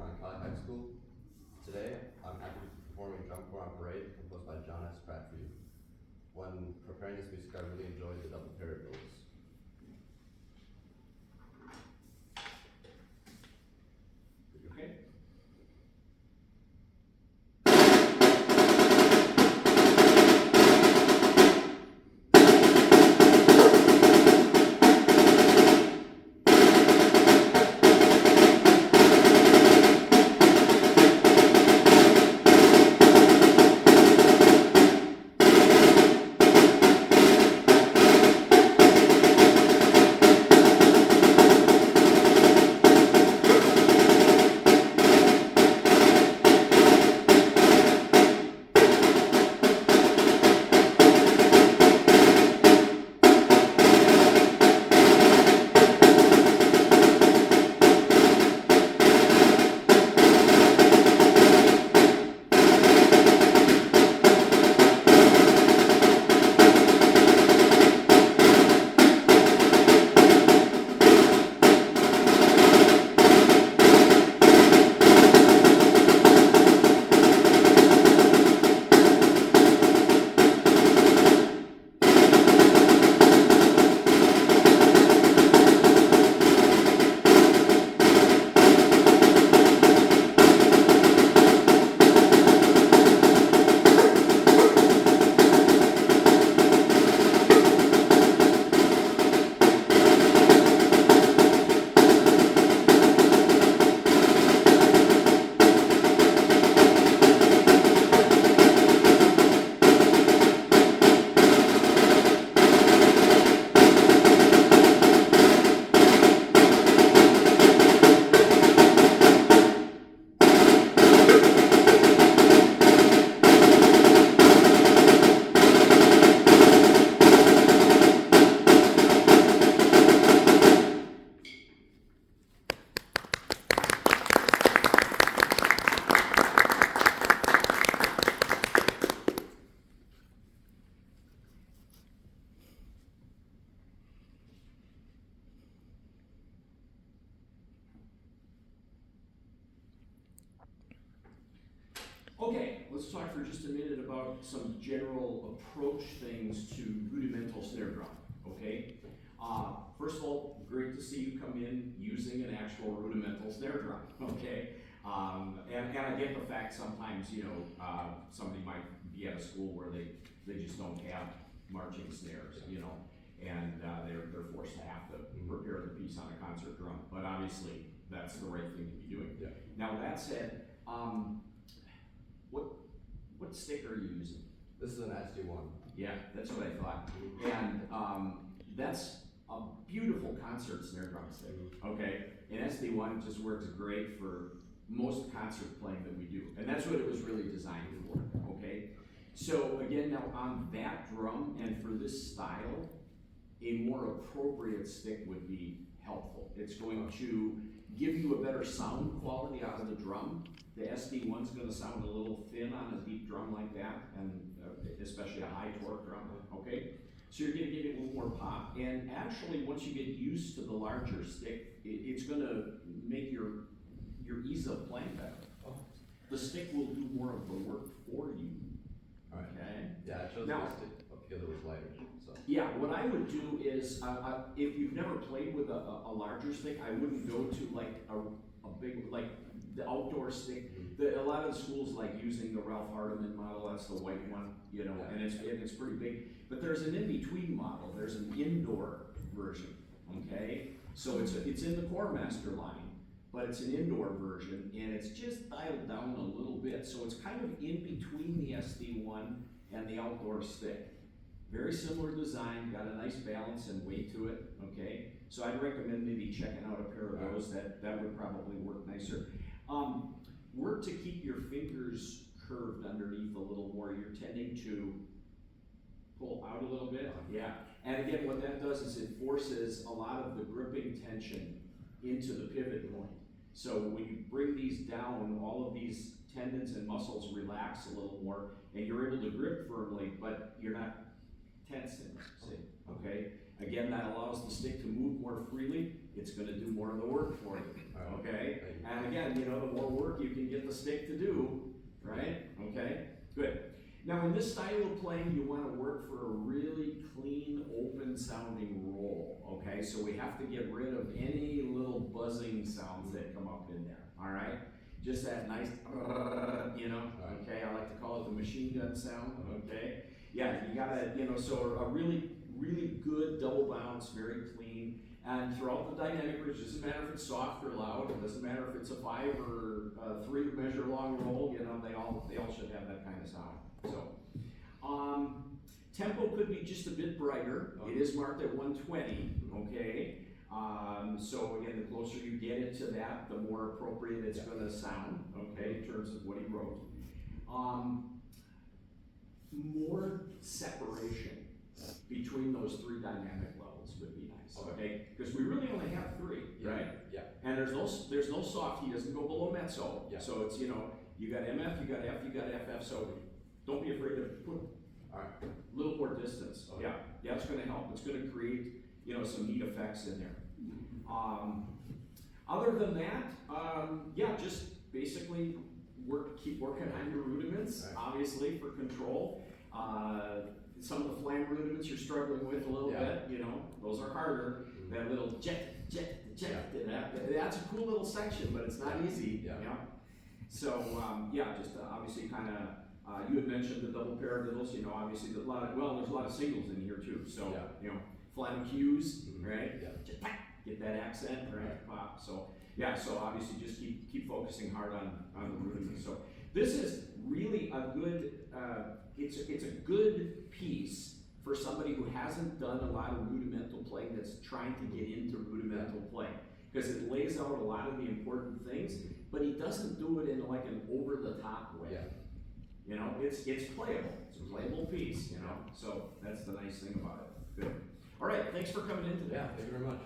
John Kelly High School. Today, I'm happy to be performing Drum Corps on Parade, composed by John S. Pratt for you. When preparing this music, I really enjoyed the double parables. Okay. Okay, let's talk for just a minute about some general approach things to rudimental snare drum, okay? First of all, great to see you come in using an actual rudimental snare drum, okay? And I get the fact sometimes, somebody might be at a school where they just don't have marching snares, and they're forced to have to prepare the piece on a concert drum, but obviously that's the right thing to be doing. Yeah. Now that said, what stick are you using? This is an SD1. Yeah, that's what I thought. And that's a beautiful concert snare drum stick, okay? And SD1 just works great for most concert playing that we do. And that's what it was really designed for, okay? So again, now on that drum and for this style, a more appropriate stick would be helpful. It's going to give you a better sound quality out of the drum. The SD1's going to sound a little thin on a deep drum like that, and especially a high torque drum, okay? So you're going to get it a little more pop, and actually once you get used to the larger stick, it's going to make your ease of playing better. Oh. The stick will do more of the work for you, Alright. okay? Yeah, I chose Now- this stick because it was lighter. So. Yeah, what I would do is, if you've never played with a larger stick, I wouldn't go to like a big, like the outdoor stick. A lot of the schools like using the Ralph Hardiman model, that's the white one, and it's pretty big. But there's an in-between model, there's an indoor version, okay? So it's in the Core Master line, but it's an indoor version, and it's just dialed down a little bit. So it's kind of in between the SD1 and the outdoor stick. Very similar design, got a nice balance and weight to it, okay? So I'd recommend maybe checking out a pair of those, that would probably work nicer. Work to keep your fingers curved underneath a little more. You're tending to pull out a little bit, yeah. And again, what that does is it forces a lot of the gripping tension into the pivot point. So when you bring these down, all of these tendons and muscles relax a little more, and you're able to grip firmly, but you're not tensing, see, okay? Again, that allows the stick to move more freely. It's gonna do more of the work for you, okay? And again, the more work work you can get the stick to do, right? Okay, good. Now in this style of playing, you wanna work for a really clean, open sounding roll, okay? So we have to get rid of any little buzzing sounds that come up in there, all right? Just that nice, you know, okay? I like to call it the machine gun sound, okay? Yeah, you gotta, you know, so a really, really good double bounce, very clean. And throughout the dynamic range, doesn't matter if it's soft or loud, it doesn't matter if it's a 5 or a 3 measure long roll, you know, they all should have that kind of sound. So, tempo could be just a bit brighter. It is marked at 120, okay? So again, the closer you get it to that, the more appropriate it's gonna sound, okay, in terms of what he wrote. More separation between those 3 dynamic levels would be nice, okay? Because we really only have 3, right? Yeah. And there's no soft, he doesn't go below mezzo. Yeah. So it's, you know, you got MF, you got F, you got FF, so don't be afraid to put Alright. a little more distance. Okay. Yeah, it's gonna help, it's gonna create, you know, some neat effects in there. Other than that, yeah, just basically keep working on your rudiments, Right. obviously for control. Some of the flam rudiments you're struggling with a little bit, you know, those are harder. That little jet, that's a cool little section, but it's not easy, Yeah. you know? So, yeah, just obviously kinda, you had mentioned the double paradiddles, you know, obviously there's a lot of singles in here too, so, Yeah. you know, flam cues, Mhm. right? Yeah. Just get that accent, right, pop, so, yeah, so obviously just keep focusing hard on the rudiments. So this is really a good, it's a good piece for somebody who hasn't done a lot of rudimental playing, that's trying to get into rudimental play. Because it lays out a lot of the important things, but he doesn't do it in like an over the top way. Yeah. You know, it's playable, it's a playable piece, you know, so that's the nice thing about it. Good. All right, thanks for coming in today. Yeah, thank you very much.